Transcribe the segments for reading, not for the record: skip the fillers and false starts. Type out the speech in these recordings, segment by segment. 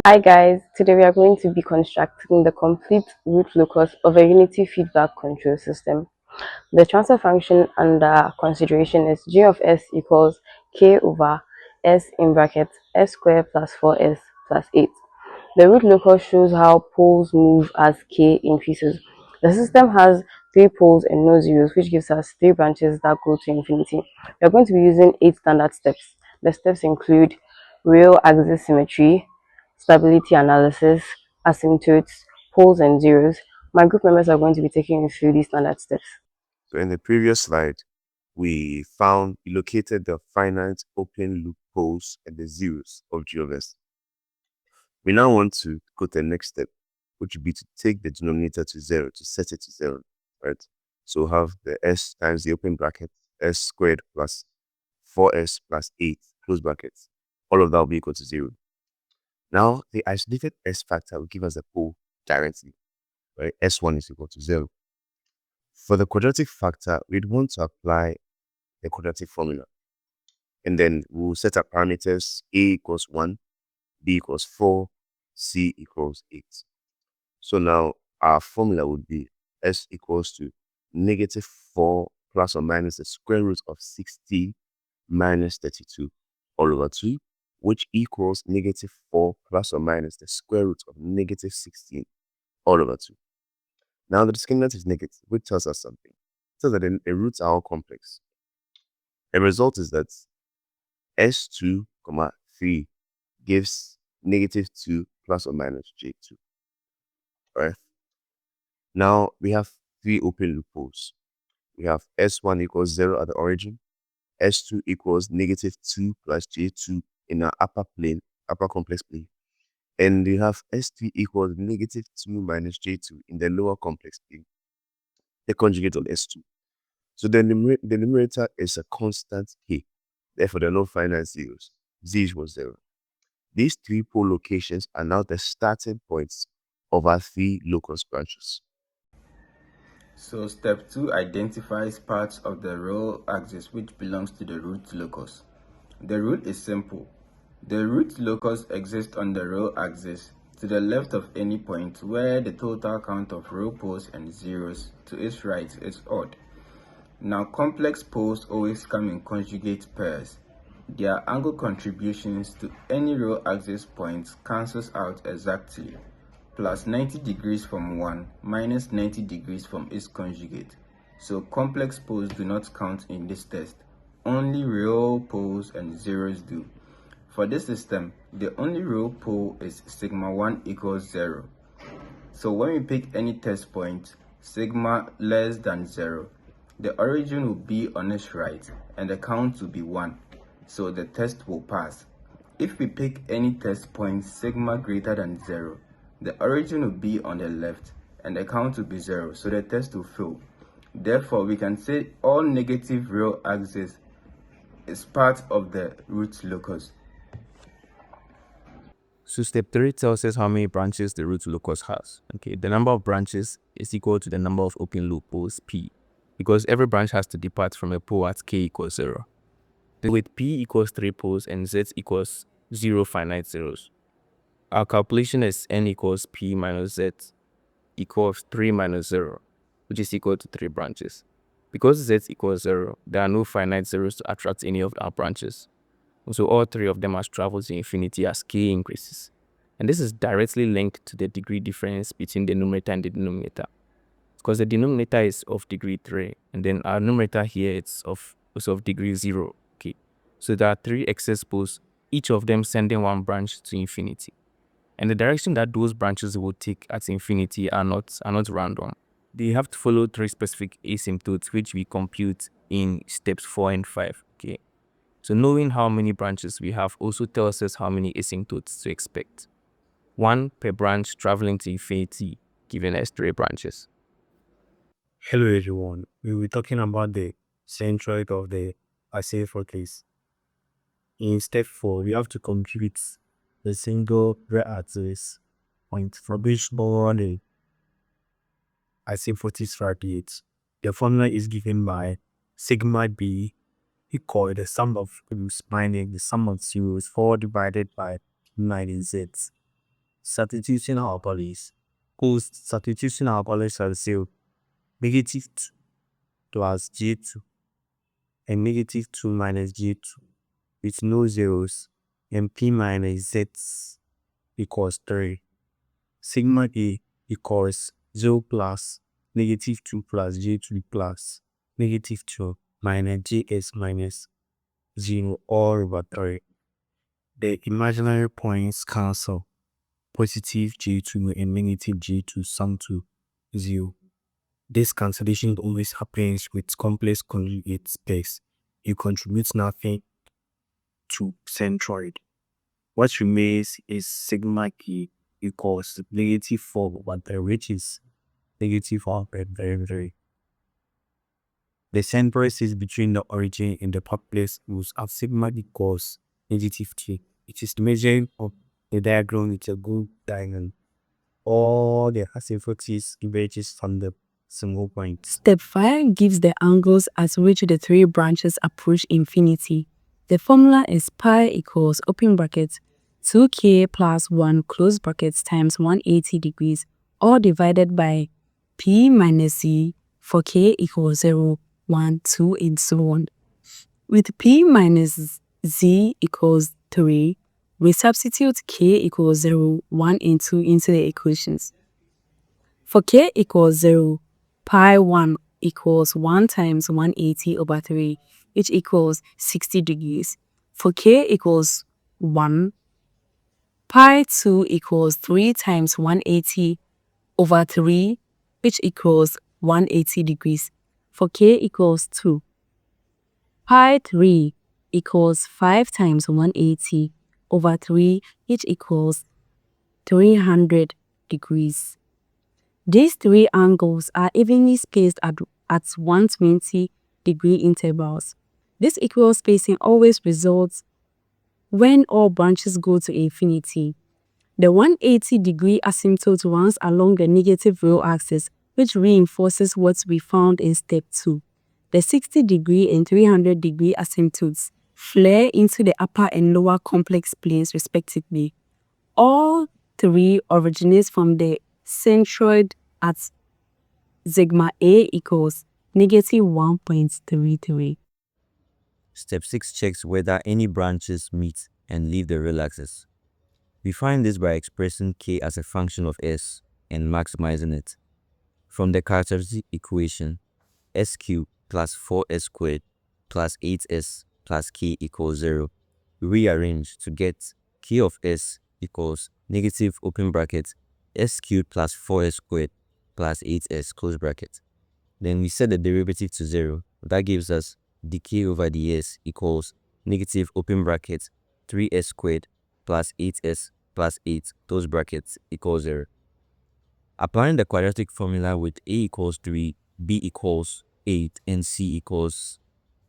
Hi guys, today we are going to be constructing the complete root locus of a unity feedback control system. The transfer function under consideration is g of s equals k over s in bracket s squared plus 4s plus 8. The root locus shows how poles move as k increases. The system has 3 poles and no zeros, which gives us 3 branches that go to infinity. We are going to be using 8 standard steps. The steps include real axis symmetry, stability analysis, asymptotes, poles and zeros. My group members are going to be taking you through these standard steps. So in the previous slide, we located the finite open loop poles and the zeros of G of S. We now want to go to the next step, which would be to take the denominator to 0, to set it to 0, right? So have the S times the open bracket, S squared plus 4S plus 8, close brackets. All of that will be equal to 0. Now, the isolated S factor will give us a pole directly, right? S1 is equal to 0. For the quadratic factor, we'd want to apply the quadratic formula. And then we'll set up parameters A equals 1, B equals 4, C equals 8. So now our formula would be S equals to negative 4 plus or minus the square root of 60 minus 32 all over 2, which equals negative 4 plus or minus the square root of negative 16 all over 2. Now the discriminant is negative, which tells us something. It tells that the roots are all complex. The result is that S2, 3 gives negative 2 plus or minus J2. Right? Now we have 3 open loop poles. We have S1 equals 0 at the origin, S2 equals negative 2 plus J2 in our upper complex plane. And we have S3 equals negative 2 minus J2 in the lower complex plane, the conjugate of S2. So the numerator is a constant K. Therefore, there are no finite zeros. Z equals 0. These 3 pole locations are now the starting points of our 3 locus branches. So step 2 identifies parts of the real axis which belongs to the root locus. The rule is simple. The root locus exists on the real axis to the left of any point where the total count of real poles and zeros to its right is odd. Now complex poles always come in conjugate pairs. Their angle contributions to any real axis point cancels out exactly. Plus 90 degrees from one minus 90 degrees from its conjugate. So complex poles do not count in this test. Only real poles and zeros do. For this system, the only real pole is sigma 1 equals 0. So when we pick any test point, sigma less than 0, the origin will be on its right and the count will be 1. So the test will pass. If we pick any test point sigma greater than 0, the origin will be on the left and the count will be 0, so the test will fail. Therefore, we can say all negative real axis is part of the root locus. So step 3 tells us how many branches the root locus has. Okay, the number of branches is equal to the number of open loop poles P, because every branch has to depart from a pole at K equals 0. With P equals 3 poles and Z equals 0 finite zeros, our calculation is N equals P minus Z equals 3 minus 0, which is equal to 3 branches. Because Z equals 0, there are no finite zeros to attract any of our branches. So all 3 of them must travel to infinity as K increases. And this is directly linked to the degree difference between the numerator and the denominator. Because the denominator is of degree 3, and then our numerator here is also of degree 0. Okay, so there are 3 excess poles, each of them sending one branch to infinity. And the direction that those branches will take at infinity are not random. They have to follow 3 specific asymptotes, which we compute in steps 4 and 5. Okay, so knowing how many branches we have also tells us how many asymptotes to expect. 1 per branch traveling to infinity, giving us 3 branches. Hello everyone, we will be talking about the centroid of the asymptote case. In step 4, we have to compute the single real axis point from which all the asymptotes radiate. The formula is given by sigma b equal the sum of groups minus the sum of zeros 4 divided by 9 z. substituting our values. Substituting our values as 0, negative 2 plus j2 and negative 2 minus j2 with no zeros, and p minus z equals 3. Sigma a equals 0 plus negative 2 plus j2 plus negative 2 minus js minus 0 all over 3. The imaginary points cancel. Positive j2 and negative j2 sum to 0. This cancellation always happens with complex conjugate space. It contributes nothing to centroid. What remains is sigma k equals negative 4 over 3, which is negative 4 over 3. The centroid sits between the origin and the perplex rules at sigma equals negative 3. It is the measure of the diagram with a good diagonal. All the asymptotes emerges from the single point. Step 5 gives the angles at which the three branches approach infinity. The formula is pi equals open bracket 2k plus 1 close brackets times 180 degrees, all divided by p minus z for k equals 0, 1, 2, and so on. With p minus z equals 3, we substitute k equals 0, 1, and 2 into the equations. For k equals 0, pi 1 equals 1 times 180 over 3, which equals 60 degrees. For k equals 1, pi 2 equals 3 times 180 over 3, which equals 180 degrees. For k equals 2, pi 3 equals 5 times 180 over 3, which equals 300 degrees. These three angles are evenly spaced at 120 degree intervals. This equal spacing always results when all branches go to infinity. The 180 degree asymptote runs along the negative real axis, which reinforces what we found in step 2. The 60 degree and 300 degree asymptotes flare into the upper and lower complex planes respectively. All three originate from the centroid at sigma a equals negative 1.33. Step 6 checks whether any branches meet and leave the real axis. We find this by expressing k as a function of s and maximizing it. From the characteristic equation, s cubed plus 4s squared plus 8s plus k equals 0, we rearrange to get k of s equals negative open bracket s cubed plus 4s squared plus 8s close bracket. Then we set the derivative to 0. That gives us dk over ds equals negative open bracket 3s squared plus 8s plus 8 close brackets equals 0. Applying the quadratic formula with a equals 3, b equals 8, and c equals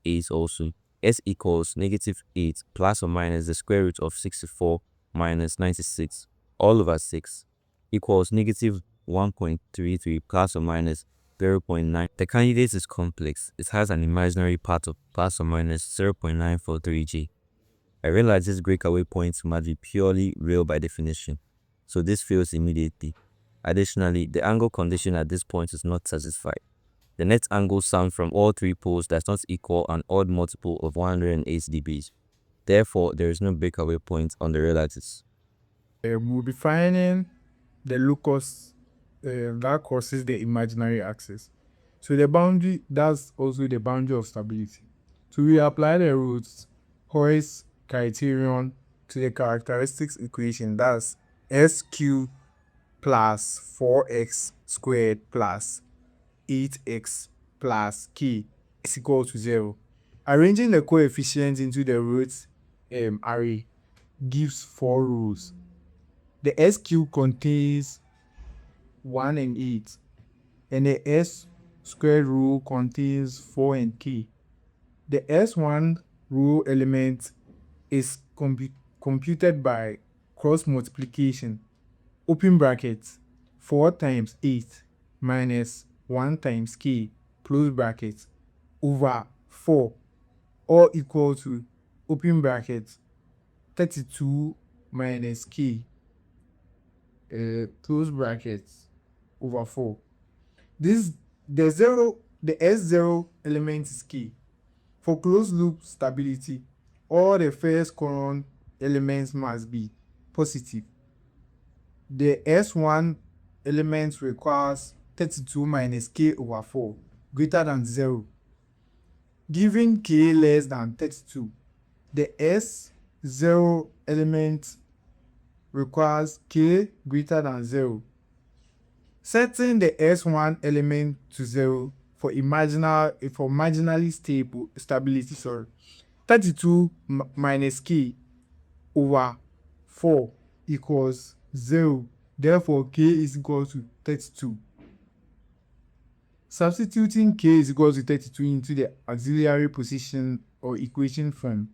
8 also, s equals negative 8 plus or minus the square root of 64 minus 96 all over 6 equals negative 1.33 plus or minus 0.9. The candidate is complex. It has an imaginary part of plus or minus 0.943g. I realize this breakaway point must be purely real by definition, so this fails immediately. Additionally, the angle condition at this point is not satisfied. The net angle sum from all three poles does not equal an odd multiple of 108 degrees. Therefore, there is no breakaway point on the real axis. We'll be finding the locus that crosses the imaginary axis. So the boundary, that's also the boundary of stability. So we apply the Routh-Hurwitz Criterion to the characteristics equation. That's SQ plus 4x squared plus 8x plus k is equal to 0. Arranging the coefficients into the root array gives 4 rows. The SQ contains 1 and 8, and the S squared row contains 4 and k. The S1 row element is computed by cross multiplication, open brackets, 4 times 8 minus 1 times k, close brackets, over 4, all equal to, open brackets, 32 minus k, close brackets over 4. The S0 element is K. For closed loop stability, all the first column elements must be positive. The S1 element requires 32 minus K over 4 greater than 0. Given K less than 32, the S0 element requires K greater than 0. Setting the S1 element to 0 for marginally stable stability, 32 minus K over 4 equals 0. Therefore, K is equal to 32. Substituting K is equal to 32 into the auxiliary position or equation from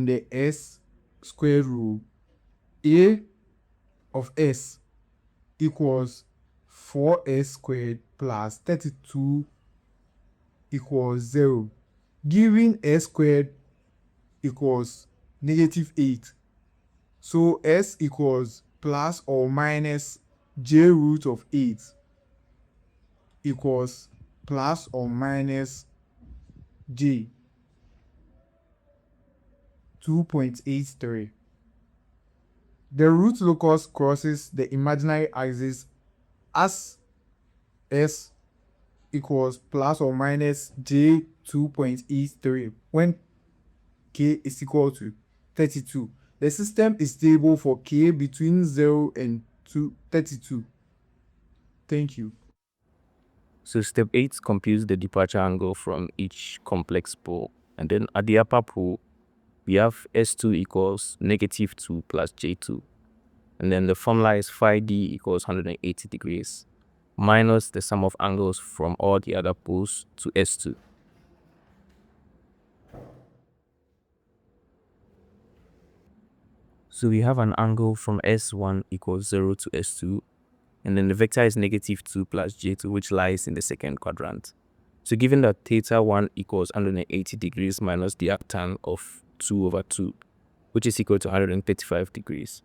the S squared rule, A of S equals 4S squared plus 32 equals 0. Giving S squared equals negative 8. So S equals plus or minus J root of 8 equals plus or minus J 2.83. The root locus crosses the imaginary axis as S equals plus or minus J 2.83 when K is equal to 32. The system is stable for K between 0 and 32. Thank you. So step 8 computes the departure angle from each complex pole. And then at the upper pole, we have S2 equals negative 2 plus J2. And then the formula is phi d equals 180 degrees minus the sum of angles from all the other poles to S2. So we have an angle from S1 equals 0 to S2, and then the vector is negative 2 plus J2, which lies in the second quadrant. So given that theta 1 equals 180 degrees minus the arctan of 2 over 2, which is equal to 135 degrees,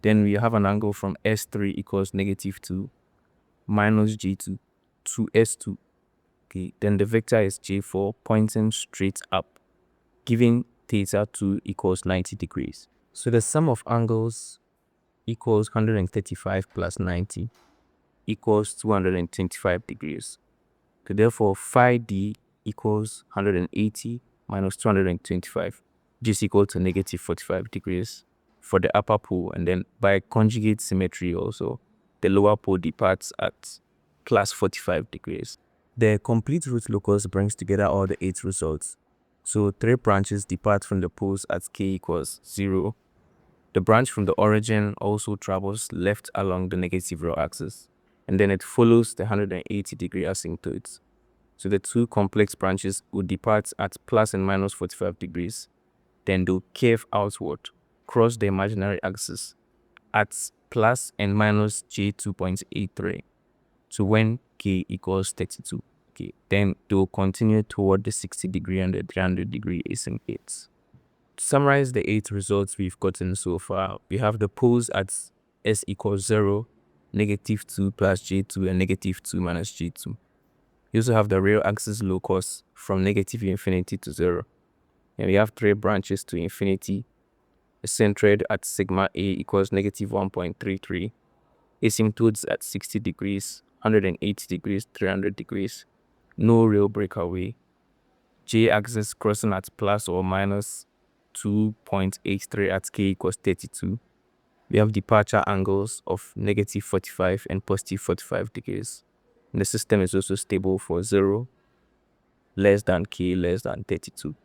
then we have an angle from S3 equals negative 2 minus J2 to S2. Okay, then the vector is J4 pointing straight up, giving theta 2 equals 90 degrees. So the sum of angles equals 135 plus 90 equals 225 degrees. So therefore, phi d equals 180 minus 225, which is equal to negative 45 degrees for the upper pole. And then by conjugate symmetry also, the lower pole departs at plus 45 degrees. The complete root locus brings together all the 8 results. So 3 branches depart from the poles at k equals 0. The branch from the origin also travels left along the negative row axis, and then it follows the 180 degree asymptotes. So the 2 complex branches would depart at plus and minus 45 degrees, then they'll curve outward, cross the imaginary axis at plus and minus J 2.83. So when k equals 32, okay, then they'll continue toward the 60 degree and the 300 degree asymptotes. To summarize the 8 results we've gotten so far, we have the poles at S equals 0, negative 2 plus J2, and negative 2 minus J2. We also have the real axis locus from negative infinity to 0. And we have 3 branches to infinity, a centroid at sigma A equals negative 1.33, asymptotes at 60 degrees, 180 degrees, 300 degrees, no real breakaway, J-axis crossing at plus or minus 2.83 at k equals 32. We have departure angles of negative 45 and positive 45 degrees. And the system is also stable for 0, less than k, less than 32.